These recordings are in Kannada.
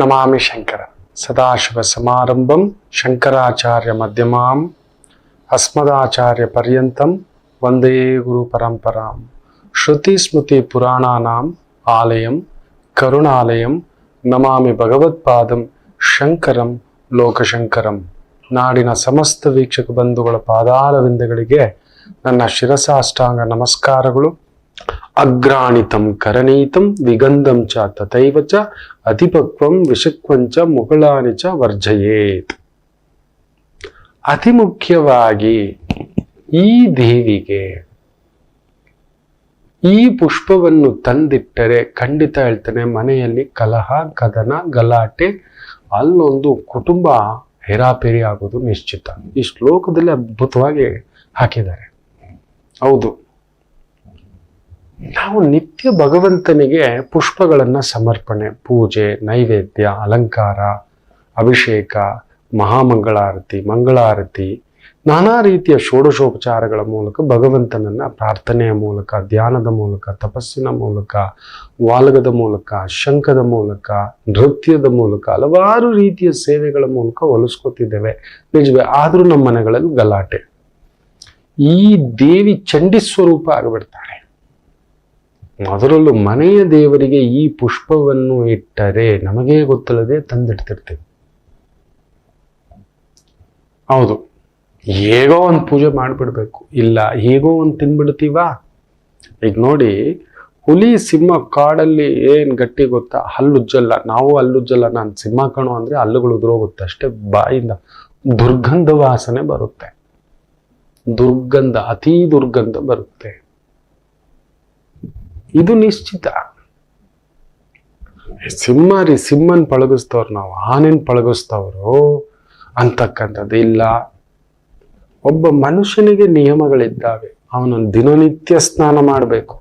ನಮಾಮಿ ಶಂಕರ ಸದಾಶಿವ ಸಮಾರಂಭಂ ಶಂಕರಾಚಾರ್ಯ ಮಧ್ಯಮಾಂ ಅಸ್ಮದಾಚಾರ್ಯ ಪರ್ಯಂತಂ ವಂದೇ ಗುರು ಪರಂಪರಾಂ ಶ್ರುತಿ ಸ್ಮೃತಿ ಪುರಾಣಾನಾಂ ಆಲಯಂ ಕರುಣಾಲಯಂ ನಮಾಮಿ ಭಗವತ್ಪಾದಂ ಶಂಕರಂ ಲೋಕಶಂಕರಂ. ನಾಡಿನ ಸಮಸ್ತ ವೀಕ್ಷಕ ಬಂಧುಗಳ ಪಾದಾರವಿಂದಗಳಿಗೆ ನನ್ನ ಶಿರಸಾಷ್ಟಾಂಗ ನಮಸ್ಕಾರಗಳು. ಅಗ್ರಾಣಿತಂ ಕರಣೀತಂ ವಿಗಂಧಂ ಚ ತಥೈವ ಚ ಅತಿಪಕ್ವಂ ವಿಷಕ್ವಂಚ ಮುಗಳಾನಿ ಚ ವರ್ಜಯೇತ್. ಅತಿ ಮುಖ್ಯವಾಗಿ ಈ ದೇವಿಗೆ ಈ ಪುಷ್ಪವನ್ನು ತಂದಿಟ್ಟರೆ ಖಂಡಿತ ಹೇಳ್ತಾನೆ ಮನೆಯಲ್ಲಿ ಕಲಹ ಕದನ ಗಲಾಟೆ, ಅಲ್ಲೊಂದು ಕುಟುಂಬ ಹೇರಾಪೇರಿ ಆಗೋದು ನಿಶ್ಚಿತ. ಈ ಶ್ಲೋಕದಲ್ಲಿ ಅದ್ಭುತವಾಗಿ ಹಾಕಿದ್ದಾರೆ. ಹೌದು, ನಾವು ನಿತ್ಯ ಭಗವಂತನಿಗೆ ಪುಷ್ಪಗಳನ್ನ ಸಮರ್ಪಣೆ, ಪೂಜೆ, ನೈವೇದ್ಯ, ಅಲಂಕಾರ, ಅಭಿಷೇಕ, ಮಹಾಮಂಗಳಾರತಿ, ಮಂಗಳಾರತಿ, ನಾನಾ ರೀತಿಯ ಷೋಡಶೋಪಚಾರಗಳ ಮೂಲಕ ಭಗವಂತನನ್ನ ಪ್ರಾರ್ಥನೆಯ ಮೂಲಕ, ಧ್ಯಾನದ ಮೂಲಕ, ತಪಸ್ಸಿನ ಮೂಲಕ, ವಾಲಗದ ಮೂಲಕ, ಶಂಖದ ಮೂಲಕ, ನೃತ್ಯದ ಮೂಲಕ, ಹಲವಾರು ರೀತಿಯ ಸೇವೆಗಳ ಮೂಲಕ ಹೊಲಿಸ್ಕೊತಿದ್ದೇವೆ. ನಿಜವೇ, ಆದ್ರೂ ನಮ್ಮ ಮನೆಗಳಲ್ಲಿ ಗಲಾಟೆ. ಈ ದೇವಿ ಚಂಡಿ ಸ್ವರೂಪ ಆಗಿಬಿಡ್ತಾಳೆ. ಅದರಲ್ಲೂ ಮನೆಯ ದೇವರಿಗೆ ಈ ಪುಷ್ಪವನ್ನು ಇಟ್ಟರೆ ನಮಗೇ ಗೊತ್ತಿಲ್ಲದೆ ತಂದಿಡ್ತಿರ್ತೀವಿ. ಹೌದು, ಹೇಗೋ ಒಂದು ಪೂಜೆ ಮಾಡಿಬಿಡ್ಬೇಕು, ಇಲ್ಲ ಹೇಗೋ ಒಂದು ತಿನ್ಬಿಡ್ತೀವ. ಈಗ ನೋಡಿ, ಹುಲಿ ಸಿಂಹ ಕಾಡಲ್ಲಿ ಏನ್ ಗಟ್ಟಿ ಗೊತ್ತಾ? ಹಲ್ಲುಜ್ಜಲ್ಲ. ನಾವು ಹಲ್ಲುಜ್ಜಲ್ಲ, ನಾನು ಸಿಂಹ ಕಣು ಅಂದ್ರೆ ಹಲ್ಲುಗಳು ಉದುರೋಗುತ್ತೆ ಅಷ್ಟೇ. ಬಾಯಿಂದ ದುರ್ಗಂಧ ವಾಸನೆ ಬರುತ್ತೆ. ದುರ್ಗಂಧ, ಅತೀ ದುರ್ಗಂಧ ಬರುತ್ತೆ. ಇದು ನಿಶ್ಚಿತ. ಸಿಂಹನ್ ಪಳಗಿಸ್ತವ್ರು ನಾವು, ಆನೆನ್ ಪಳಗಿಸ್ತವ್ರು ಅಂತಕ್ಕಂಥದ್ದು ಇಲ್ಲ. ಒಬ್ಬ ಮನುಷ್ಯನಿಗೆ ನಿಯಮಗಳಿದ್ದಾವೆ. ಅವನನ್ನು ದಿನನಿತ್ಯ ಸ್ನಾನ ಮಾಡಬೇಕು.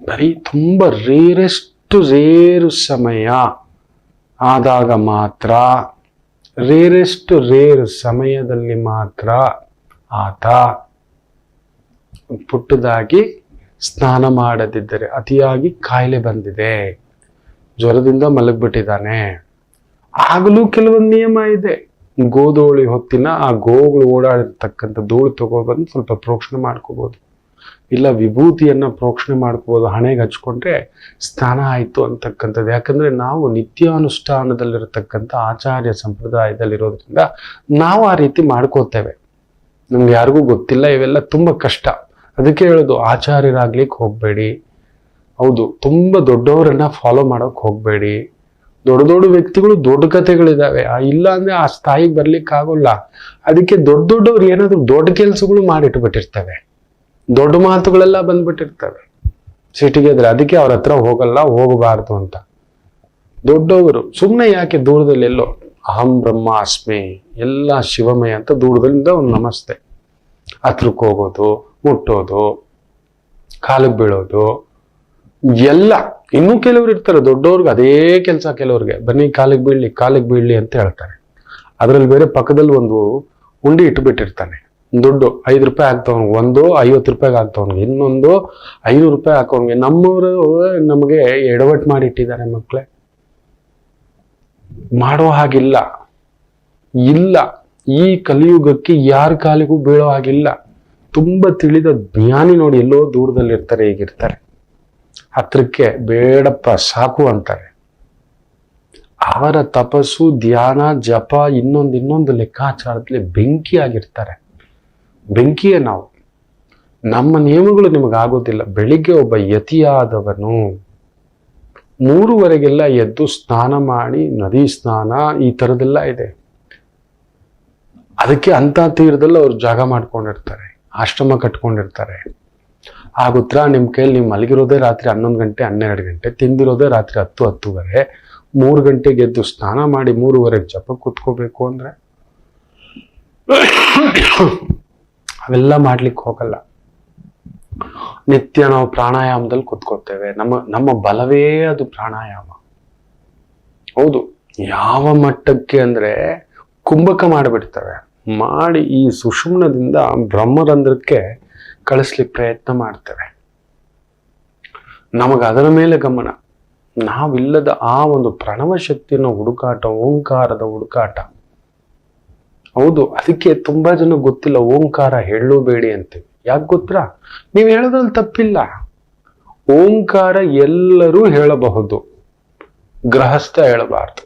ಬರೀ ತುಂಬಾ ರೇರು ಸಮಯ ಆದಾಗ ಮಾತ್ರ, ರೇರು ಸಮಯದಲ್ಲಿ ಮಾತ್ರ ಆತ ಪುಟ್ಟದಾಗಿ ಸ್ನಾನ ಮಾಡದಿದ್ದರೆ, ಅತಿಯಾಗಿ ಕಾಯಿಲೆ ಬಂದಿದೆ, ಜ್ವರದಿಂದ ಮಲಗ್ಬಿಟ್ಟಿದ್ದಾನೆ, ಆಗಲೂ ಕೆಲವೊಂದು ನಿಯಮ ಇದೆ. ಗೋಧೋಳಿ ಹೊತ್ತಿನ ಆ ಗೋಗಳು ಓಡಾಡಿರ್ತಕ್ಕಂಥ ಧೂಳು ತಗೊಬಂದು ಸ್ವಲ್ಪ ಪ್ರೋಕ್ಷಣೆ ಮಾಡ್ಕೋಬಹುದು, ಇಲ್ಲ ವಿಭೂತಿಯನ್ನ ಪ್ರೋಕ್ಷಣೆ ಮಾಡ್ಕೋಬಹುದು. ಹಣೆಗೆ ಹಚ್ಕೊಂಡ್ರೆ ಸ್ನಾನ ಆಯ್ತು ಅಂತಕ್ಕಂಥದ್ದು. ಯಾಕಂದ್ರೆ ನಾವು ನಿತ್ಯಾನುಷ್ಠಾನದಲ್ಲಿರತಕ್ಕಂಥ ಆಚಾರ್ಯ ಸಂಪ್ರದಾಯದಲ್ಲಿರೋದ್ರಿಂದ ನಾವು ಆ ರೀತಿ ಮಾಡ್ಕೋತೇವೆ. ನಮ್ಗೆ ಯಾರಿಗೂ ಗೊತ್ತಿಲ್ಲ, ಇವೆಲ್ಲ ತುಂಬಾ ಕಷ್ಟ. ಅದಕ್ಕೆ ಹೇಳೋದು, ಆಚಾರ್ಯರಾಗ್ಲಿಕ್ಕೆ ಹೋಗ್ಬೇಡಿ. ಹೌದು, ತುಂಬಾ ದೊಡ್ಡವರನ್ನ ಫಾಲೋ ಮಾಡೋಕ್ ಹೋಗ್ಬೇಡಿ. ದೊಡ್ಡ ವ್ಯಕ್ತಿಗಳು ದೊಡ್ಡ ಕಥೆಗಳಿದಾವೆ, ಇಲ್ಲ ಅಂದ್ರೆ ಆ ಸ್ಥಾಯಿಗೆ ಬರ್ಲಿಕ್ಕೆ ಆಗೋಲ್ಲ. ಅದಕ್ಕೆ ದೊಡ್ಡವ್ರು ಏನಾದ್ರು ದೊಡ್ಡ ಕೆಲಸಗಳು ಮಾಡಿಟ್ಬಿಟ್ಟಿರ್ತವೆ, ದೊಡ್ಡ ಮಾತುಗಳೆಲ್ಲ ಬಂದ್ಬಿಟ್ಟಿರ್ತವೆ ಸಿಟಿಗೆದ್ರೆ. ಅದಕ್ಕೆ ಅವ್ರ ಹತ್ರ ಹೋಗಬಾರ್ದು ಅಂತ. ದೊಡ್ಡವರು ಸುಮ್ಮನೆ ಯಾಕೆ ದೂರದಲ್ಲಿ ಎಲ್ಲೋ ಅಹಂ ಬ್ರಹ್ಮಾಸ್ಮಿ, ಎಲ್ಲ ಶಿವಮಯ ಅಂತ ದೂರದಿಂದ ಒಂದು ನಮಸ್ತೆ, ಹತ್ರಕ್ಕೆ ಹೋಗೋದು, ಮುಟ್ಟೋದು, ಕಾಲಿಗೆ ಬೀಳೋದು ಎಲ್ಲ. ಇನ್ನೂ ಕೆಲವ್ರು ಇರ್ತಾರೆ ದೊಡ್ಡವ್ರಿಗೆ ಅದೇ ಕೆಲಸ. ಕೆಲವ್ರಿಗೆ ಬನ್ನಿ ಕಾಲಿಗೆ ಬೀಳ್ಲಿ ಅಂತ ಹೇಳ್ತಾರೆ. ಅದ್ರಲ್ಲಿ ಬೇರೆ ಪಕ್ಕದಲ್ಲಿ ಒಂದು ಉಂಡಿ ಇಟ್ಬಿಟ್ಟಿರ್ತಾನೆ. ದುಡ್ಡು 5 ರೂಪಾಯಿ ಆಗ್ತವನ್ಗೆ, ಒಂದು 50 ರೂಪಾಯಿಗೆ ಆಗ್ತವನ್ಗೆ, ಇನ್ನೊಂದು 500 ರೂಪಾಯಿ ಹಾಕೋನ್ಗೆ. ನಮ್ಮವರು ನಮಗೆ ಎಡವಟ್ಟು ಮಾಡಿ ಇಟ್ಟಿದ್ದಾರೆ. ಮಕ್ಕಳೇ, ಮಾಡೋ ಹಾಗಿಲ್ಲ. ಇಲ್ಲ, ಈ ಕಲಿಯುಗಕ್ಕೆ ಯಾರ ಕಾಲಿಗೂ ಬೀಳೋ ಹಾಗಿಲ್ಲ. ತುಂಬಾ ತಿಳಿದ ಜ್ಞಾನಿ ನೋಡಿ ಎಲ್ಲೋ ದೂರದಲ್ಲಿ ಇರ್ತಾರೆ, ಹೀಗಿರ್ತಾರೆ. ಹತ್ರಕ್ಕೆ ಬೇಡಪ್ಪ ಸಾಕು ಅಂತಾರೆ. ಅವರ ತಪಸ್ಸು, ಧ್ಯಾನ, ಜಪ, ಇನ್ನೊಂದು ಲೆಕ್ಕಾಚಾರದಲ್ಲಿ ಬೆಂಕಿ ಆಗಿರ್ತಾರೆ. ಬೆಂಕಿಯೇ ನಾವು. ನಮ್ಮ ನಿಯಮಗಳು ನಿಮಗಾಗೋದಿಲ್ಲ. ಬೆಳಿಗ್ಗೆ ಒಬ್ಬ ಯತಿಯಾದವನು 3:30ಗೆಲ್ಲ ಎದ್ದು ಸ್ನಾನ ಮಾಡಿ, ನದಿ ಸ್ನಾನ ಈ ತರದೆಲ್ಲ ಇದೆ. ಅದಕ್ಕೆ ಅಂತ ತೀರದಲ್ಲಿ ಅವ್ರು ಜಾಗ ಮಾಡ್ಕೊಂಡಿರ್ತಾರೆ, ಆಶ್ರಮ ಕಟ್ಕೊಂಡಿರ್ತಾರೆ. ಆಗುತ್ತರ ನಿಮ್ ಕೈಯಲ್ಲಿ ನೀವು ಮಲಗಿರೋದೇ ರಾತ್ರಿ 11 ಗಂಟೆ 12 ಗಂಟೆ, ತಿಂದಿರೋದೇ ರಾತ್ರಿ 10-10:30, 3 ಗಂಟೆಗೆ ಎದ್ದು ಸ್ನಾನ ಮಾಡಿ 3:30ಗೆ ಜಪ ಕೂತ್ಕೋಬೇಕು ಅಂದ್ರೆ ಅವೆಲ್ಲ ಮಾಡ್ಲಿಕ್ಕೆ ಹೋಗಲ್ಲ. ನಿತ್ಯ ನಾವು ಪ್ರಾಣಾಯಾಮದಲ್ಲಿ ಕೂತ್ಕೋತೇವೆ. ನಮ್ಮ ಬಲವೇ ಅದು ಪ್ರಾಣಾಯಾಮ. ಹೌದು, ಯಾವ ಮಟ್ಟಕ್ಕೆ ಅಂದ್ರೆ ಕುಂಭಕ ಮಾಡಿಬಿಡ್ತವೆ. ಮಾಡಿ ಈ ಸುಷುಮ್ನದಿಂದ ಬ್ರಹ್ಮರಂಧ್ರಕ್ಕೆ ಕಳಿಸ್ಲಿಕ್ಕೆ ಪ್ರಯತ್ನ ಮಾಡ್ತೇವೆ. ನಮಗೆ ಅದರ ಮೇಲೆ ಗಮನ. ನಾವಿಲ್ಲದ ಆ ಒಂದು ಪ್ರಣವ ಶಕ್ತಿಯನ್ನು ಹುಡುಕಾಟ, ಓಂಕಾರದ ಹುಡುಕಾಟ. ಹೌದು, ಅದಕ್ಕೆ ತುಂಬಾ ಜನ ಗೊತ್ತಿಲ್ಲ ಓಂಕಾರ ಹೇಳಬೇಡಿ ಅಂತೀವಿ. ಯಾಕೆ ಗೊತ್ತಾ? ನೀವು ಹೇಳೋದ್ರಲ್ಲಿ ತಪ್ಪಿಲ್ಲ. ಓಂಕಾರ ಎಲ್ಲರೂ ಹೇಳಬಹುದು, ಗೃಹಸ್ಥ ಹೇಳಬಾರ್ದು.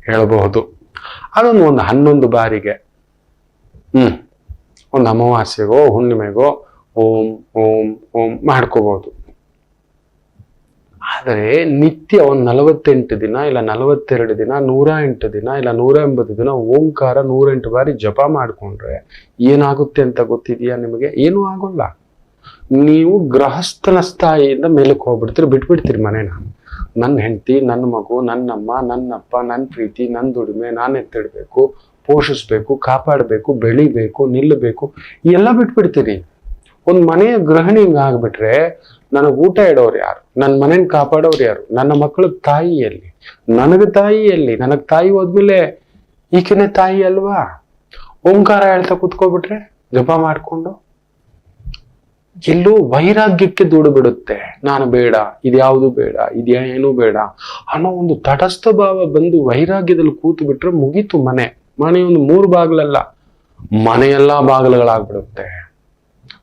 ಹೇಳಬಹುದು, ಅದೊಂದು 11 ಬಾರಿಗೆ, ಒಂದು ಅಮಾವಾಸ್ಯೆಗೋ ಹುಣ್ಣಿಮೆಗೋ ಓಂ ಓಂ ಓಂ ಮಾಡ್ಕೋಬಹುದು. ಆದರೆ ನಿತ್ಯ ಒಂದು 48 ದಿನ ಇಲ್ಲ 42 ದಿನ, 108 ದಿನ ಇಲ್ಲ 180 ದಿನ ಓಂಕಾರ 108 ಬಾರಿ ಜಪ ಮಾಡ್ಕೊಂಡ್ರೆ ಏನಾಗುತ್ತೆ ಅಂತ ಗೊತ್ತಿದೆಯಾ ನಿಮಗೆ? ಏನೂ ಆಗೋಲ್ಲ. ನೀವು ಗೃಹಸ್ಥನ ಸ್ಥಾಯಿಯಿಂದ ಮೇಲಕ್ಕೆ ಹೋಗ್ಬಿಡ್ತೀರಿ, ಬಿಟ್ಬಿಡ್ತೀರಿ ಮನೇನ. ನನ್ನ ಹೆಂಡತಿ, ನನ್ನ ಮಗು, ನನ್ನಮ್ಮ, ನನ್ನಪ್ಪ, ನನ್ನ ಪ್ರೀತಿ, ನನ್ನ ದುಡಿಮೆ, ನಾನು ಎತ್ತಿಡ್ಬೇಕು, ಪೋಷಿಸ್ಬೇಕು, ಕಾಪಾಡಬೇಕು, ಬೆಳಿಬೇಕು, ನಿಲ್ಲಬೇಕು, ಎಲ್ಲ ಬಿಟ್ಬಿಡ್ತೀರಿ. ಒಂದು ಮನೆಯ ಗೃಹಿಣಿ ಆಗ್ಬಿಟ್ರೆ ನನಗೆ ಊಟ ಇಡೋರು ಯಾರು? ನನ್ನ ಮನೇನ ಕಾಪಾಡೋರು ಯಾರು? ನನ್ನ ಮಕ್ಕಳ ತಾಯಿಯಲ್ಲಿ, ನನಗೆ ತಾಯಿಯಲ್ಲಿ, ನನಗೆ ತಾಯಿ ಹೋದ್ಮೇಲೆ ಈಕೆನೆ ತಾಯಿ ಅಲ್ವಾ? ಓಂಕಾರ ಹೇಳ್ತಾ ಕುತ್ಕೋಬಿಟ್ರೆ ಜಪ ಮಾಡ್ಕೊಂಡು ಎಲ್ಲೋ ವೈರಾಗ್ಯಕ್ಕೆ ದೂಡು ಬಿಡುತ್ತೆ. ನಾನು ಬೇಡ, ಇದ್ಯಾವುದು ಬೇಡ, ಇದೇನು ಬೇಡ ಅನ್ನೋ ಒಂದು ತಟಸ್ಥ ಭಾವ ಬಂದು ವೈರಾಗ್ಯದಲ್ಲಿ ಕೂತು ಬಿಟ್ರೆ ಮುಗೀತು ಮನೆ. ಮನೆ ಒಂದು 3 ಬಾಗಿಲಲ್ಲ, ಮನೆಯೆಲ್ಲಾ ಬಾಗಿಲುಗಳಾಗ್ಬಿಡುತ್ತೆ.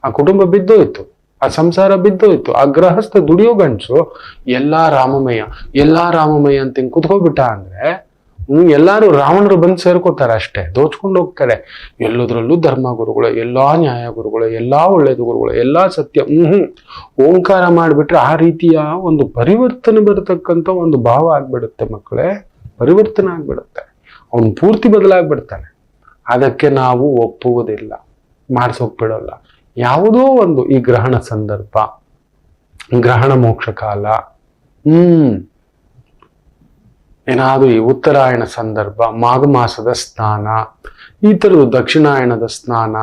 ಆ ಕುಟುಂಬ ಬಿದ್ದೋಯ್ತು, ಆ ಸಂಸಾರ ಬಿದ್ದೋಯ್ತು. ಆ ಗೃಹಸ್ಥ ದುಡಿಯೋ ಗಂಡಸು ಎಲ್ಲಾ ರಾಮಮಯ ಅಂತ ಹಿಂಗ್ ಕುತ್ಕೋಬಿಟ್ಟ ಅಂದ್ರೆ ಎಲ್ಲಾರು ರಾವಣರು ಬಂದು ಸೇರ್ಕೋತಾರೆ ಅಷ್ಟೇ, ದೋಚ್ಕೊಂಡು ಹೋಗ್ತಾರೆ. ಎಲ್ಲದ್ರಲ್ಲೂ ಧರ್ಮ ಗುರುಗಳು, ಎಲ್ಲಾ ನ್ಯಾಯ ಗುರುಗಳು, ಎಲ್ಲಾ ಒಳ್ಳೇದು ಗುರುಗಳು, ಎಲ್ಲಾ ಸತ್ಯ. ಓಂಕಾರ ಮಾಡ್ಬಿಟ್ರೆ ಆ ರೀತಿಯ ಒಂದು ಪರಿವರ್ತನೆ ಬರತಕ್ಕಂತ ಒಂದು ಭಾವ ಆಗ್ಬಿಡುತ್ತೆ ಮಕ್ಕಳೇ. ಪರಿವರ್ತನೆ ಆಗ್ಬಿಡುತ್ತೆ, ಅವನು ಪೂರ್ತಿ ಬದಲಾಗ್ಬಿಡ್ತಾನೆ. ಅದಕ್ಕೆ ನಾವು ಒಪ್ಪುವುದಿಲ್ಲ, ಮಾಡಿಸೋಗ್ಬಿಡೋಲ್ಲ. ಯಾವುದೋ ಒಂದು ಈ ಗ್ರಹಣ ಸಂದರ್ಭ, ಗ್ರಹಣ ಮೋಕ್ಷ ಕಾಲ, ಏನಾದ್ರು ಈ ಉತ್ತರಾಯಣ ಸಂದರ್ಭ, ಮಾಘ ಮಾಸದ ಸ್ನಾನ, ಈ ತರದ್ದು ದಕ್ಷಿಣಾಯಣದ ಸ್ನಾನ,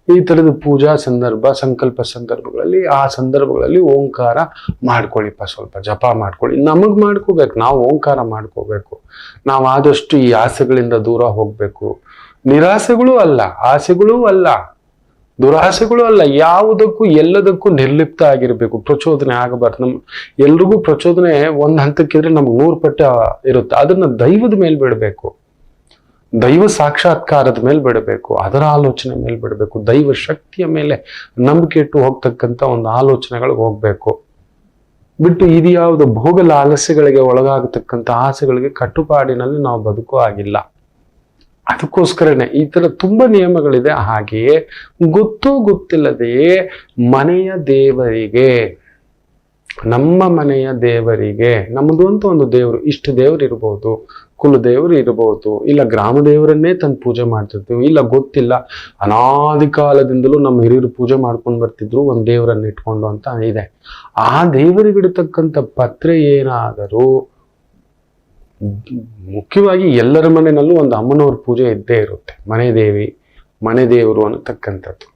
ಈ ತರದ ಪೂಜಾ ಸಂದರ್ಭ, ಸಂಕಲ್ಪ ಸಂದರ್ಭಗಳಲ್ಲಿ, ಆ ಸಂದರ್ಭಗಳಲ್ಲಿ ಓಂಕಾರ ಮಾಡ್ಕೊಳ್ಳಿಪ್ಪ, ಸ್ವಲ್ಪ ಜಪ ಮಾಡ್ಕೊಳ್ಳಿ. ನಮಗ್ ಮಾಡ್ಕೋಬೇಕು, ನಾವು ಓಂಕಾರ ಮಾಡ್ಕೋಬೇಕು. ನಾವು ಆದಷ್ಟು ಈ ಆಸೆಗಳಿಂದ ದೂರ ಹೋಗ್ಬೇಕು. ನಿರಾಸೆಗಳು ಅಲ್ಲ, ಆಸೆಗಳೂ ಅಲ್ಲ, ದುರಾಸೆಗಳು ಅಲ್ಲ, ಯಾವುದಕ್ಕೂ ಎಲ್ಲದಕ್ಕೂ ನಿರ್ಲಿಪ್ತ ಆಗಿರ್ಬೇಕು. ಪ್ರಚೋದನೆ ಆಗಬಾರ್ದು. ಎಲ್ರಿಗೂ ಪ್ರಚೋದನೆ ಒಂದ್ ಹಂತಕ್ಕಿದ್ರೆ ನಮ್ಗೆ 100 ಪಟ್ಟು ಇರುತ್ತೆ. ಅದನ್ನ ದೈವದ ಮೇಲೆ ಬಿಡಬೇಕು, ದೈವ ಸಾಕ್ಷಾತ್ಕಾರದ ಮೇಲೆ ಬಿಡಬೇಕು, ಅದರ ಆಲೋಚನೆ ಮೇಲೆ ಬಿಡಬೇಕು, ದೈವ ಶಕ್ತಿಯ ಮೇಲೆ ನಂಬಿಕೆ ಇಟ್ಟು ಹೋಗ್ತಕ್ಕಂಥ ಒಂದು ಆಲೋಚನೆಗಳಿಗೆ ಹೋಗ್ಬೇಕು. ಬಿಟ್ಟು ಇದು ಯಾವುದು ಭೋಗ ಲಾಲಸೆಗಳಿಗೆ ಒಳಗಾಗತಕ್ಕಂಥ ಆಸೆಗಳಿಗೆ ಕಟ್ಟುಪಾಡಿನಲ್ಲಿ ನಾವು ಬದುಕೋ ಆಗಿಲ್ಲ. ಅದಕ್ಕೋಸ್ಕರನೇ ಈ ತರ ತುಂಬಾ ನಿಯಮಗಳಿದೆ. ಹಾಗೆಯೇ ಗೊತ್ತಿಲ್ಲದೆಯೇ ಮನೆಯ ದೇವರಿಗೆ, ನಮ್ಮ ಮನೆಯ ದೇವರಿಗೆ, ನಮ್ಮದು ಅಂತ ಒಂದು ದೇವರು, ಇಷ್ಟ ದೇವರು ಇರ್ಬೋದು, ಕುಲದೇವರು ಇರಬಹುದು, ಇಲ್ಲ ಗ್ರಾಮ ದೇವರನ್ನೇ ತಂದು ಪೂಜೆ ಮಾಡ್ತಿರ್ತೀವಿ, ಇಲ್ಲ ಗೊತ್ತಿಲ್ಲ ಅನಾದಿ ಕಾಲದಿಂದಲೂ ನಮ್ಮ ಹಿರಿಯರು ಪೂಜೆ ಮಾಡ್ಕೊಂಡು ಬರ್ತಿದ್ರು ಒಂದು ದೇವರನ್ನ ಇಟ್ಕೊಂಡು ಅಂತ ಇದೆ. ಆ ದೇವರಿಗಿಡತಕ್ಕಂಥ ಪತ್ರೆ ಏನಾದರೂ, ಮುಖ್ಯವಾಗಿ ಎಲ್ಲರ ಮನೆಯಲ್ಲೂ ಒಂದು ಅಮ್ಮನವ್ರ ಪೂಜೆ ಇದ್ದೇ ಇರುತ್ತೆ. ಮನೆ ದೇವರು ಅನ್ನತಕ್ಕಂಥದ್ದು.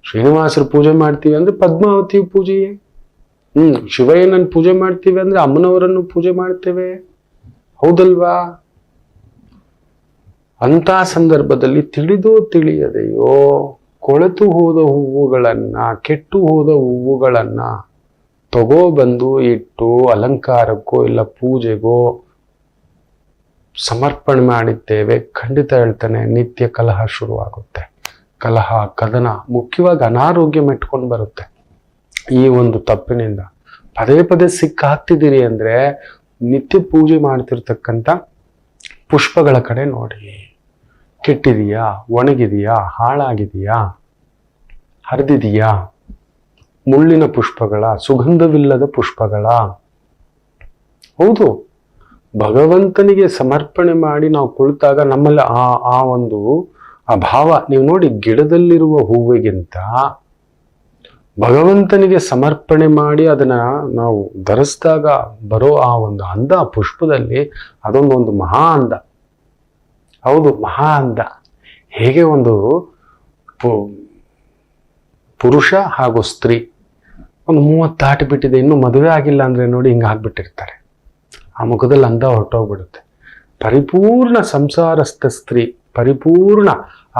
ಶ್ರೀನಿವಾಸರ ಪೂಜೆ ಮಾಡ್ತೀವಿ ಅಂದ್ರೆ ಪದ್ಮಾವತಿ ಪೂಜೆಯೇ. ಶಿವಯ್ಯನನ್ನು ಪೂಜೆ ಮಾಡ್ತೀವಿ ಅಂದ್ರೆ ಅಮ್ಮನವರನ್ನು ಪೂಜೆ ಮಾಡ್ತೇವೆ, ಹೌದಲ್ವಾ? ಅಂತ ಸಂದರ್ಭದಲ್ಲಿ ತಿಳಿದೋ ತಿಳಿಯದೆಯೋ ಕೊಳೆತು ಹೋದ ಹೂವುಗಳನ್ನ, ಕೆಟ್ಟು ಹೋದ ಹೂವುಗಳನ್ನ ತಗೋಬಂದು ಇಟ್ಟು ಅಲಂಕಾರಕ್ಕೋ ಇಲ್ಲ ಪೂಜೆಗೋ ಸಮರ್ಪಣೆ ಮಾಡಿದ್ದೇವೆ, ಖಂಡಿತ ಹೇಳ್ತಾನೆ ನಿತ್ಯ ಕಲಹ ಶುರುವಾಗುತ್ತೆ. ಕಲಹ, ಕದನ, ಮುಖ್ಯವಾಗಿ ಅನಾರೋಗ್ಯ ಮೆಟ್ಕೊಂಡು ಬರುತ್ತೆ. ಈ ಒಂದು ತಪ್ಪಿನಿಂದ ಪದೇ ಪದೇ ಸಿಕ್ಕಾಗ್ತಿದ್ದೀರಿ ಅಂದ್ರೆ ನಿತ್ಯ ಪೂಜೆ ಮಾಡ್ತಿರ್ತಕ್ಕಂಥ ಪುಷ್ಪಗಳ ಕಡೆ ನೋಡಿ. ಕೆಟ್ಟಿದೆಯಾ, ಒಣಗಿದೆಯಾ, ಹಾಳಾಗಿದೆಯಾ, ಹರಿದಿದೆಯಾ, ಮುಳ್ಳಿನ ಪುಷ್ಪಗಳ, ಸುಗಂಧವಿಲ್ಲದ ಪುಷ್ಪಗಳ? ಹೌದು, ಭಗವಂತನಿಗೆ ಸಮರ್ಪಣೆ ಮಾಡಿ ನಾವು ಕುಳಿತಾಗ ನಮ್ಮಲ್ಲಿ ಆ ಒಂದು ಆ ಭಾವ, ನೀವು ನೋಡಿ, ಗಿಡದಲ್ಲಿರುವ ಹೂವಿಗಿಂತ ಭಗವಂತನಿಗೆ ಸಮರ್ಪಣೆ ಮಾಡಿ ಅದನ್ನ ನಾವು ಧರಿಸಿದಾಗ ಬರೋ ಆ ಒಂದು ಅಂದ ಪುಷ್ಪದಲ್ಲಿ, ಅದೊಂದು ಮಹಾ ಅಂದ. ಹೌದು, ಮಹಾ ಅಂದ. ಹೇಗೆ ಒಂದು ಪುರುಷ ಹಾಗೂ ಸ್ತ್ರೀ ಒಂದು 30 ದಾಟಿ ಬಿಟ್ಟಿದೆ, ಇನ್ನೂ ಮದುವೆ ಆಗಿಲ್ಲ ಅಂದ್ರೆ ನೋಡಿ ಹಿಂಗ ಆಗ್ಬಿಟ್ಟಿರ್ತಾರೆ. ಆ ಮುಖದಲ್ಲಿ ಅಂದ ಹೊರಟೋಗ್ಬಿಡುತ್ತೆ. ಪರಿಪೂರ್ಣ ಸಂಸಾರಸ್ಥ ಸ್ತ್ರೀ, ಪರಿಪೂರ್ಣ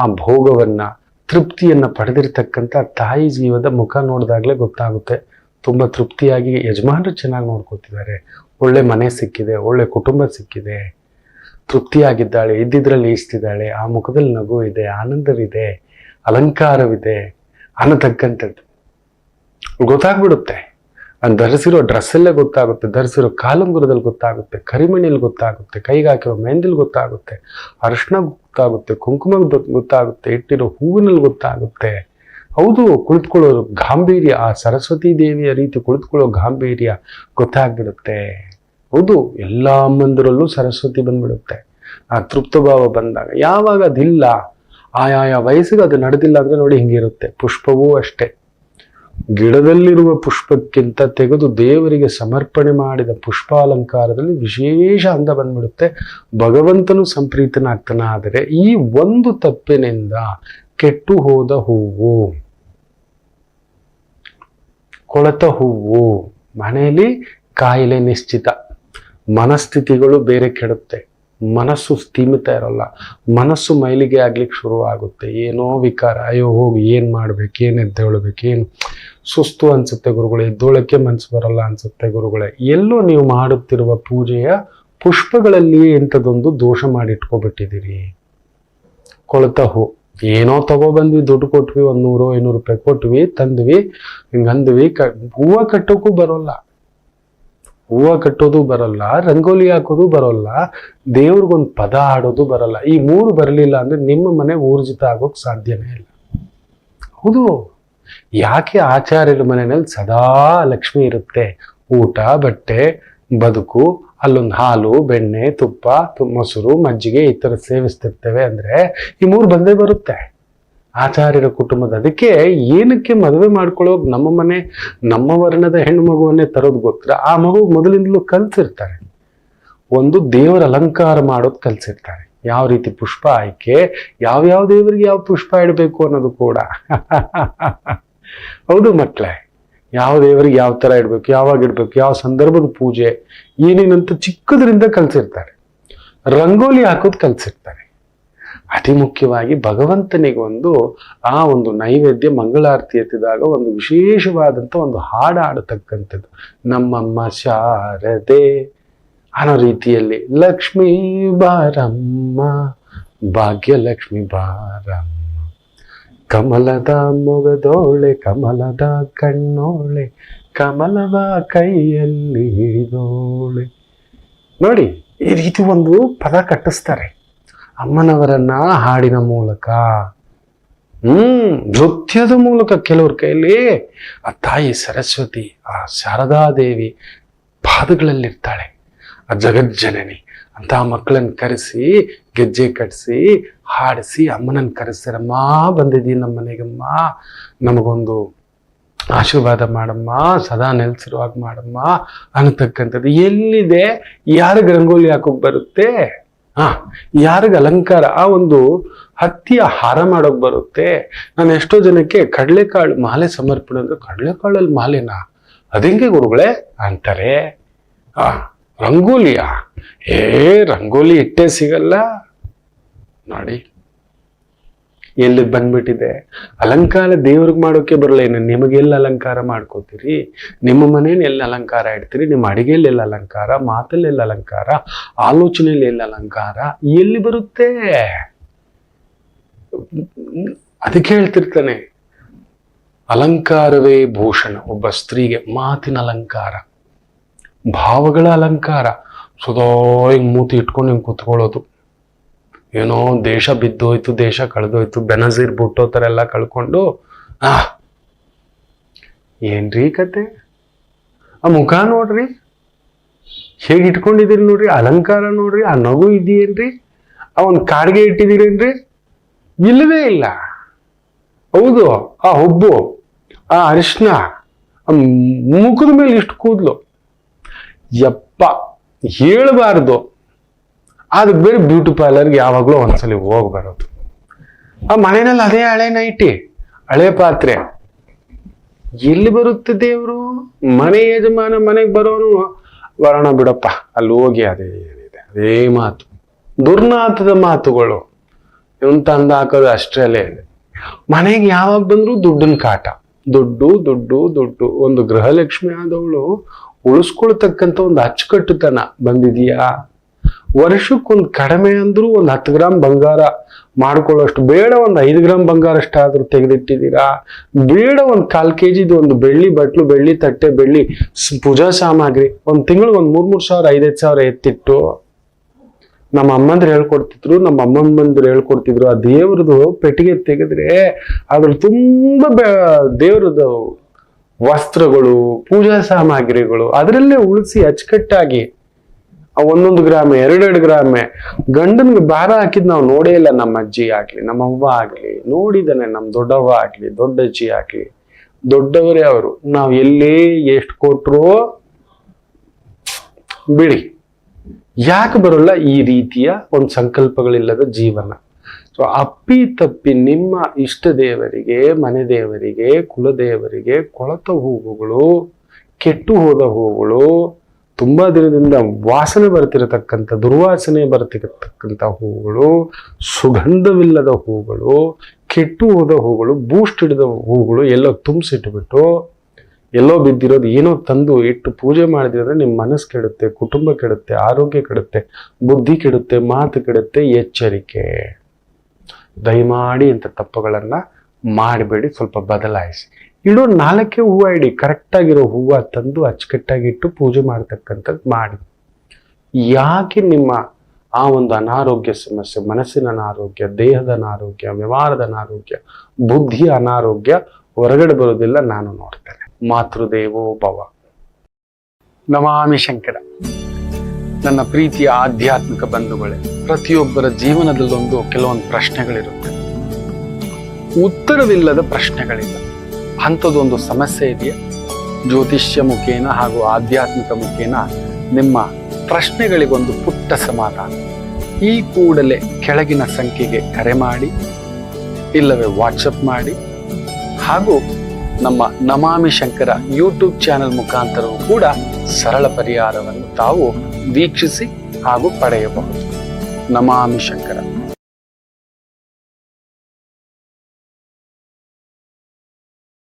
ಆ ಭೋಗವನ್ನ, ತೃಪ್ತಿಯನ್ನ ಪಡೆದಿರ್ತಕ್ಕಂಥ ತಾಯಿ ಜೀವದ ಮುಖ ನೋಡಿದಾಗ್ಲೇ ಗೊತ್ತಾಗುತ್ತೆ ತುಂಬ ತೃಪ್ತಿಯಾಗಿ ಯಜಮಾನರು ಚೆನ್ನಾಗಿ ನೋಡ್ಕೋತಿದ್ದಾರೆ, ಒಳ್ಳೆ ಮನೆ ಸಿಕ್ಕಿದೆ, ಒಳ್ಳೆ ಕುಟುಂಬ ಸಿಕ್ಕಿದೆ, ತೃಪ್ತಿಯಾಗಿದ್ದಾಳೆ, ಇದ್ದಿದ್ರಲ್ಲಿ ಈಸ್ತಿದ್ದಾಳೆ, ಆ ಮುಖದಲ್ಲಿ ನಗು ಇದೆ, ಆನಂದವಿದೆ, ಅಲಂಕಾರವಿದೆ ಅನ್ನತಕ್ಕಂಥದ್ದು ಗೊತ್ತಾಗ್ಬಿಡುತ್ತೆ. ಧರಿಸಿರೋ ಡ್ರೆಸ್ಸಲ್ಲೇ ಗೊತ್ತಾಗುತ್ತೆ, ಧರಿಸಿರೋ ಕಾಲುಂಗುರದಲ್ಲಿ ಗೊತ್ತಾಗುತ್ತೆ, ಕರಿಮಣಿಯಲ್ಲಿ ಗೊತ್ತಾಗುತ್ತೆ, ಕೈಗೆ ಹಾಕಿರೋ ಮೆಹಂದಿಲಿ ಗೊತ್ತಾಗುತ್ತೆ, ಅರಿಶಿನ ಗೊತ್ತಾಗುತ್ತೆ, ಕುಂಕುಮ ಗೊತ್ತಾಗುತ್ತೆ, ಇಟ್ಟಿರೋ ಹೂವಿನಲ್ಲಿ ಗೊತ್ತಾಗುತ್ತೆ. ಹೌದು, ಕುಳಿತುಕೊಳ್ಳೋ ಗಾಂಭೀರ್ಯ, ಆ ಸರಸ್ವತಿ ದೇವಿಯ ರೀತಿ ಕುಳಿತುಕೊಳ್ಳೋ ಗಾಂಭೀರ್ಯ ಗೊತ್ತಾಗ್ಬಿಡುತ್ತೆ. ಹೌದು, ಎಲ್ಲ ಅಮ್ಮಂದಿರಲ್ಲೂ ಸರಸ್ವತಿ ಬಂದ್ಬಿಡುತ್ತೆ. ಆ ತೃಪ್ತ ಭಾವ ಬಂದಾಗ. ಯಾವಾಗ ಅದಿಲ್ಲ, ಆಯಾಯ ವಯಸ್ಸಿಗೆ ಅದು ನಡೆದಿಲ್ಲ ಅಂದ್ರೆ ನೋಡಿ ಹಿಂಗಿರುತ್ತೆ. ಪುಷ್ಪವೂ ಅಷ್ಟೇ, ಗಿಡದಲ್ಲಿರುವ ಪುಷ್ಪಕ್ಕಿಂತ ತೆಗೆದು ದೇವರಿಗೆ ಸಮರ್ಪಣೆ ಮಾಡಿದ ಪುಷ್ಪಾಲಂಕಾರದಲ್ಲಿ ವಿಶೇಷ ಅಂದ ಬಂದ್ಬಿಡುತ್ತೆ. ಭಗವಂತನು ಸಂಪ್ರೀತನಾಗ್ತಾನ. ಆದರೆ ಈ ಒಂದು ತಪ್ಪಿನಿಂದ ಕೆಟ್ಟು ಹೋದ ಹೂವು, ಕೊಳೆತ ಹೂವು, ಮನೆಯಲ್ಲಿ ಕಾಯಿಲೆ ನಿಶ್ಚಿತ, ಮನಸ್ಥಿತಿಗಳು ಬೇರೆ ಕೆಡುತ್ತೆ, ಮನಸ್ಸು ಸ್ಥೀಮಿತ ಇರಲ್ಲ, ಮನಸ್ಸು ಮೈಲಿಗೆ ಆಗ್ಲಿಕ್ಕೆ ಶುರು ಆಗುತ್ತೆ, ಏನೋ ವಿಕಾರ, ಅಯ್ಯೋ ಹೋಗಿ ಏನ್ ಮಾಡ್ಬೇಕು, ಏನ್ ಎದ್ದೇಳ್ಬೇಕು, ಏನು ಸುಸ್ತು ಅನ್ಸುತ್ತೆ ಗುರುಗಳೇ, ಎದ್ದೋಳಕ್ಕೆ ಮನ್ಸು ಬರಲ್ಲ ಅನ್ಸುತ್ತೆ ಗುರುಗಳೇ. ಎಲ್ಲೋ ನೀವು ಮಾಡುತ್ತಿರುವ ಪೂಜೆಯ ಪುಷ್ಪಗಳಲ್ಲಿ ಎಂಥದೊಂದು ದೋಷ ಮಾಡಿಟ್ಕೊಬಿಟ್ಟಿದ್ದೀರಿ. ಕೊಳೆತ ಹೂ, ಏನೋ ತಗೊಬಂದ್ವಿ, ದುಡ್ಡು ಕೊಟ್ವಿ, 100-500 ರೂಪಾಯಿ ಕೊಟ್ವಿ, ತಂದ್ವಿ, ಹಿಂಗಂದ್ವಿ, ಹೂವ ಕಟ್ಟೋಕ್ಕೂ ಬರೋಲ್ಲ, ಹೂವ ಕಟ್ಟೋದು ಬರಲ್ಲ, ರಂಗೋಲಿ ಹಾಕೋದು ಬರೋಲ್ಲ, ದೇವ್ರಿಗೊಂದು ಪದ ಹಾಡೋದು ಬರಲ್ಲ. ಈ 3 ಬರಲಿಲ್ಲ ಅಂದ್ರೆ ನಿಮ್ಮ ಮನೆ ಊರ್ಜಿತ ಆಗೋಕ್ ಸಾಧ್ಯನೇ ಇಲ್ಲ. ಹೌದು, ಯಾಕೆ ಆಚಾರ್ಯರ ಮನೆಯಲ್ಲಿ ಸದಾ ಲಕ್ಷ್ಮಿ ಇರುತ್ತೆ. ಊಟ, ಬಟ್ಟೆ, ಬದುಕು, ಅಲ್ಲೊಂದು ಹಾಲು, ಬೆಣ್ಣೆ, ತುಪ್ಪ, ಮೊಸರು, ಮಜ್ಜಿಗೆ ಈ ಥರ ಸೇವಿಸ್ತಿರ್ತೇವೆ ಅಂದ್ರೆ ಈ 3 ಬಂದೇ ಬರುತ್ತೆ ಆಚಾರ್ಯರ ಕುಟುಂಬದ. ಅದಕ್ಕೆ ಏನಕ್ಕೆ ಮದುವೆ ಮಾಡ್ಕೊಳ್ಳೋದು, ನಮ್ಮ ಮನೆ ನಮ್ಮ ವರ್ಣದ ಹೆಣ್ಣು ಮಗುವನ್ನೇ ತರೋದು ಗೊತ್ತಿರ, ಆ ಮಗು ಮೊದಲಿಂದಲೂ ಕಲ್ಸಿರ್ತಾರೆ. ಒಂದು ದೇವರ ಅಲಂಕಾರ ಮಾಡೋದು ಕಲ್ಸಿರ್ತಾರೆ. ಯಾವ ರೀತಿ ಪುಷ್ಪ ಆಯ್ಕೆ, ಯಾವ ದೇವರಿಗೆ ಯಾವ ಪುಷ್ಪ ಇಡಬೇಕು ಅನ್ನೋದು ಕೂಡ. ಹೌದು ಮಕ್ಕಳೇ, ಯಾವ ದೇವರಿಗೆ ಯಾವ ತರ ಇಡ್ಬೇಕು, ಯಾವಾಗ ಇಡ್ಬೇಕು, ಯಾವ ಸಂದರ್ಭದ ಪೂಜೆ, ಏನೇನಂತ ಚಿಕ್ಕದ್ರಿಂದ ಕಲ್ಸಿರ್ತಾರೆ. ರಂಗೋಲಿ ಹಾಕೋದು ಕಲ್ಸಿರ್ತಾರೆ. ಅತಿ ಮುಖ್ಯವಾಗಿ ಭಗವಂತನಿಗೆ ಆ ಒಂದು ನೈವೇದ್ಯ ಮಂಗಳಾರತಿ ಎತ್ತಿದಾಗ ಒಂದು ವಿಶೇಷವಾದಂಥ ಒಂದು ಹಾಡು ಹಾಡತಕ್ಕಂಥದ್ದು. ನಮ್ಮಮ್ಮ ಶಾರದೆ ಅನ್ನೋ ರೀತಿಯಲ್ಲಿ, ಲಕ್ಷ್ಮೀ ಬಾರಮ್ಮ, ಭಾಗ್ಯಲಕ್ಷ್ಮಿ ಬಾರಮ್ಮ, ಕಮಲದ ಮೊಗದೋಳೆ, ಕಮಲದ ಕಣ್ಣೋಳೆ, ಕಮಲದ ಕೈಯಲ್ಲಿ ಹಿಡಿದೋಳೆ. ನೋಡಿ, ಈ ರೀತಿ ಒಂದು ಪದ ಕಟ್ಟಿಸ್ತಾರೆ ಅಮ್ಮನವರನ್ನ ಹಾಡಿನ ಮೂಲಕ, ನೃತ್ಯದ ಮೂಲಕ. ಕೆಲವ್ರ ಕೈಯಲ್ಲಿ ಆ ತಾಯಿ ಸರಸ್ವತಿ, ಆ ಶಾರದಾದೇವಿ ಪಾದಗಳಲ್ಲಿರ್ತಾಳೆ, ಆ ಜಗಜ್ಜನನಿ ಅಂತ ಮಕ್ಕಳನ್ನ ಕರೆಸಿ, ಗೆಜ್ಜೆ ಕಟ್ಸಿ, ಹಾಡಿಸಿ ಅಮ್ಮನನ್ನು ಕರೆಸ್ತಾರಮ್ಮ, ಬಂದಿದ್ದೀನಿ ನಮ್ಮ ಮನೆಗಮ್ಮ, ನಮಗೊಂದು ಆಶೀರ್ವಾದ ಮಾಡಮ್ಮ, ಸದಾ ನೆಲೆಸಿರುವಾಗ ಮಾಡಮ್ಮ ಅನ್ನತಕ್ಕಂಥದ್ದು. ಎಲ್ಲಿದೆ? ಯಾರಿಗೆ ರಂಗೋಲಿ ಹಾಕೋಕ್ ಬರುತ್ತೆ? ಯಾರಿಗೆ ಅಲಂಕಾರ, ಆ ಒಂದು ಹತ್ತಿಯ ಹಾರ ಮಾಡೋಕ್ ಬರುತ್ತೆ? ನಾನು ಎಷ್ಟೋ ಜನಕ್ಕೆ ಕಡಲೆಕಾಳು ಮಾಲೆ ಸಮರ್ಪಣೆ ಅಂದ್ರೆ, ಕಡಲೆಕಾಳಲ್ಲಿ ಮಾಲೆನಾ, ಅದಂಗೆ ಗುರುಗಳೇ ಅಂತಾರೆ. ರಂಗೋಲಿಯಾ? ರಂಗೋಲಿ ಇಟ್ಟೇ ಸಿಗಲ್ಲ ನೋಡಿ, ಎಲ್ಲಿ ಬಂದ್ಬಿಟ್ಟಿದೆ. ಅಲಂಕಾರ ದೇವ್ರಿಗೆ ಮಾಡೋಕೆ ಬರಲ್ಲ. ಏನು ನಿಮಗೆಲ್ಲ ಅಲಂಕಾರ ಮಾಡ್ಕೋತೀರಿ? ನಿಮ್ಮ ಮನೇಲಿ ಎಲ್ಲ ಅಲಂಕಾರ ಇಡ್ತೀರಿ? ನಿಮ್ಮ ಅಡಿಗೆಯಲ್ಲಿ ಎಲ್ಲ ಅಲಂಕಾರ, ಮಾತಲ್ಲಿ ಎಲ್ಲ ಅಲಂಕಾರ, ಆಲೋಚನೆಯಲ್ಲಿ ಎಲ್ಲ ಅಲಂಕಾರ ಎಲ್ಲಿ ಬರುತ್ತೆ? ಅದಕ್ಕೆ ಹೇಳ್ತಿರ್ತಾನೆ, ಅಲಂಕಾರವೇ ಭೂಷಣ. ಒಬ್ಬ ಸ್ತ್ರೀಗೆ ಮಾತಿನ ಅಲಂಕಾರ, ಭಾವಗಳ ಅಲಂಕಾರ. ಸದಾ ಹಿಂಗ್ ಮೂತಿ ಇಟ್ಕೊಂಡು ಹಿಂಗೆ ಕುತ್ಕೊಳ್ಳೋದು, ಏನೋ ದೇಶ ಬಿದ್ದೋಯ್ತು, ದೇಶ ಕಳೆದೋಯ್ತು, ಬೆನಜೀರ್ ಬುಟ್ಟೋ ಥರ ಎಲ್ಲ ಕಳ್ಕೊಂಡು, ಏನ್ರಿ ಕತೆ? ಆ ಮುಖ ನೋಡ್ರಿ, ಹೇಗೆ ಇಟ್ಕೊಂಡಿದ್ದೀರಿ ನೋಡ್ರಿ, ಅಲಂಕಾರ ನೋಡ್ರಿ, ಆ ನಗು ಇದೆಯೇನ್ರಿ, ಆ ಒಂದು ಕಾಡ್ಗೆ ಇಟ್ಟಿದ್ದೀರೇನ್ರಿ? ಇಲ್ಲವೇ ಇಲ್ಲ. ಹೌದು, ಆ ಹುಬ್ಬು, ಆ ಅರಿಶಿನ, ಆ ಮುಖದ ಮೇಲೆ ಇಷ್ಟು ಕೂದಲು, ಯಪ್ಪ ಹೇಳಬಾರ್ದು. ಅದಕ್ಕೆ ಬೇರೆ ಬ್ಯೂಟಿ ಪಾರ್ಲರ್ಗೆ ಯಾವಾಗಲೂ ಒಂದ್ಸಲಿ ಹೋಗಿ ಬರೋದು. ಆ ಮನೆಯಲ್ಲಿ ಅದೇ ಹಳೆ ನೈಟಿ, ಹಳೆ ಪಾತ್ರೆ, ಎಲ್ಲಿ ಬರುತ್ತೆ ದೇವರು? ಮನೆ ಯಜಮಾನ ಮನೆಗೆ ಬರೋನು, ಬರೋಣ ಬಿಡಪ್ಪ ಅಲ್ಲಿ ಹೋಗಿ, ಅದೇ ಏನಿದೆ ಅದೇ ಮಾತು, ದುರ್ನಾಥದ ಮಾತುಗಳು. ಇವನ್ ತಂದು ಹಾಕೋದು ಅಷ್ಟರಲ್ಲೇ ಇದೆ. ಮನೆಗೆ ಯಾವಾಗ ಬಂದ್ರು ದುಡ್ಡಿನ ಕಾಟ, ದುಡ್ಡು ದುಡ್ಡು ದುಡ್ಡು. ಒಂದು ಗೃಹಲಕ್ಷ್ಮಿ ಆದವಳು ಉಳಿಸ್ಕೊಳ್ತಕ್ಕಂಥ ಒಂದು ಅಚ್ಚುಕಟ್ಟುತನ ಬಂದಿದೆಯಾ? ವರ್ಷಕ್ಕೊಂದು ಕಡಿಮೆ ಅಂದ್ರೂ ಒಂದು 10 ಗ್ರಾಮ್ ಬಂಗಾರ ಮಾಡ್ಕೊಳ್ಳೋಷ್ಟು ಬೇಡ, ಒಂದು 5 ಗ್ರಾಮ್ ಬಂಗಾರ ಅಷ್ಟಾದ್ರೂ ತೆಗೆದಿಟ್ಟಿದ್ದೀರಾ? ಬೇಡ, ಒಂದು 1/4 kg ಒಂದು ಬೆಳ್ಳಿ ಬಟ್ಲು, ಬೆಳ್ಳಿ ತಟ್ಟೆ, ಬೆಳ್ಳಿ ಪೂಜಾ ಸಾಮಗ್ರಿ ಒಂದು ತಿಂಗಳು ಒಂದು 3-3 ಸಾವಿರ 5-5 ಸಾವಿರ ಎತ್ತಿಟ್ಟು ನಮ್ಮ ಅಮ್ಮಂದ್ರು ಹೇಳ್ಕೊಡ್ತಿದ್ರು, ನಮ್ಮ ಅಮ್ಮಮ್ಮಂದ್ರು ಹೇಳ್ಕೊಡ್ತಿದ್ರು. ಆ ದೇವ್ರದ್ದು ಪೆಟ್ಟಿಗೆ ತೆಗೆದ್ರೆ ಅದ್ರ ತುಂಬಾ ದೇವ್ರದ್ದು ವಸ್ತ್ರಗಳು, ಪೂಜಾ ಸಾಮಗ್ರಿಗಳು ಅದರಲ್ಲೇ ಉಳಿಸಿ ಅಚ್ಚುಕಟ್ಟಾಗಿ 1-1 ಗ್ರಾಮೆ 2-2 ಗ್ರಾಮೆ ಗಂಡನ್ಗೆ ಭಾರ ಹಾಕಿದ್ ನಾವು ನೋಡೇ ಇಲ್ಲ. ನಮ್ಮ ಅಜ್ಜಿ ಆಗ್ಲಿ, ನಮ್ಮ ಅವ್ವ ಆಗ್ಲಿ ನೋಡಿದಾನೆ, ನಮ್ಮ ದೊಡ್ಡವ್ವ ಆಗ್ಲಿ, ದೊಡ್ಡಜ್ಜಿ ಆಗ್ಲಿ, ದೊಡ್ಡವರೇ ಅವರು. ನಾವು ಎಲ್ಲೇ ಎಷ್ಟು ಕೊಟ್ರು ಬಿಡಿ, ಯಾಕೆ ಬರೋಲ್ಲ ಈ ರೀತಿಯ ಒಂದು ಸಂಕಲ್ಪಗಳಿಲ್ಲದ ಜೀವನ? ಸೊ ಅಪ್ಪಿ ತಪ್ಪಿ ನಿಮ್ಮ ಇಷ್ಟ ದೇವರಿಗೆ, ಮನೆ ದೇವರಿಗೆ, ಕುಲದೇವರಿಗೆ ಕೊಳತ ಹೂವುಗಳು, ಕೆಟ್ಟು ಹೋದ ಹೂವುಗಳು, ತುಂಬಾ ದಿನದಿಂದ ವಾಸನೆ ಬರ್ತಿರತಕ್ಕಂಥ, ದುರ್ವಾಸನೆ ಬರ್ತಿರತಕ್ಕಂಥ ಹೂವುಗಳು, ಸುಗಂಧವಿಲ್ಲದ ಹೂವುಗಳು, ಕೆಟ್ಟು ಹೋದ ಹೂವುಗಳು, ಬೂಸ್ಟ್ ಹಿಡಿದ ಹೂವುಗಳು ಎಲ್ಲೋ ತುಂಬಿಸಿಟ್ಬಿಟ್ಟು ಎಲ್ಲೋ ಬಿದ್ದಿರೋದು ಏನೋ ತಂದು ಇಟ್ಟು ಪೂಜೆ ಮಾಡಿದ್ರೆ ನಿಮ್ಮ ಮನಸ್ಸು ಕೆಡುತ್ತೆ, ಕುಟುಂಬ ಕೆಡುತ್ತೆ, ಆರೋಗ್ಯ ಕೆಡುತ್ತೆ, ಬುದ್ಧಿ ಕೆಡುತ್ತೆ, ಮಾತು ಕೆಡುತ್ತೆ. ಎಚ್ಚರಿಕೆ. ದಯಮಾಡಿ ಇಂಥ ತಪ್ಪುಗಳನ್ನ ಮಾಡಬೇಡಿ, ಸ್ವಲ್ಪ ಬದಲಾಯಿಸಿ. ಇಡೋ 4 ಹೂವು ಇಡಿ, ಕರೆಕ್ಟ್ ಆಗಿರೋ ಹೂವು ತಂದು ಅಚ್ಚುಕಟ್ಟಾಗಿ ಇಟ್ಟು ಪೂಜೆ ಮಾಡ್ತಕ್ಕಂಥದ್ದು ಮಾಡಿ. ಯಾಕೆ ನಿಮ್ಮ ಆ ಒಂದು ಅನಾರೋಗ್ಯ ಸಮಸ್ಯೆ, ಮನಸ್ಸಿನ ಅನಾರೋಗ್ಯ, ದೇಹದ ಅನಾರೋಗ್ಯ, ವ್ಯವಹಾರದ ಅನಾರೋಗ್ಯ, ಬುದ್ಧಿಯ ಅನಾರೋಗ್ಯ ಹೊರಗಡೆ ಬರೋದಿಲ್ಲ? ನಾನು ನೋಡ್ತೇನೆ. ಮಾತೃದೇವೋ ಭವ. ನಮಾಮಿ ಶಂಕರ. ನನ್ನ ಪ್ರೀತಿಯ ಆಧ್ಯಾತ್ಮಿಕ ಬಂಧುಗಳೇ, ಪ್ರತಿಯೊಬ್ಬರ ಜೀವನದಲ್ಲೊಂದು ಕೆಲವೊಂದು ಪ್ರಶ್ನೆಗಳಿರುತ್ತೆ, ಉತ್ತರವಿಲ್ಲದ ಪ್ರಶ್ನೆಗಳಿಲ್ಲ. ಅಂಥದ್ದೊಂದು ಸಮಸ್ಯೆ ಇದೆಯಾ? ಜ್ಯೋತಿಷ್ಯ ಮುಖೇನ ಹಾಗೂ ಆಧ್ಯಾತ್ಮಿಕ ಮುಖೇನ ನಿಮ್ಮ ಪ್ರಶ್ನೆಗಳಿಗೊಂದು ಪುಟ್ಟ ಸಮಾಧಾನ. ಈ ಕೂಡಲೇ ಕೆಳಗಿನ ಸಂಖ್ಯೆಗೆ ಕರೆ ಮಾಡಿ, ಇಲ್ಲವೇ ವಾಟ್ಸಪ್ ಮಾಡಿ, ಹಾಗೂ ನಮ್ಮ ನಮಾಮಿ ಶಂಕರ ಯೂಟ್ಯೂಬ್ ಚಾನೆಲ್ ಮುಖಾಂತರವೂ ಕೂಡ ಸರಳ ಪರಿಹಾರವನ್ನು ತಾವು ವೀಕ್ಷಿಸಿ ಹಾಗೂ ಪಡೆಯಬಹುದು. ನಮಾಮಿ ಶಂಕರ.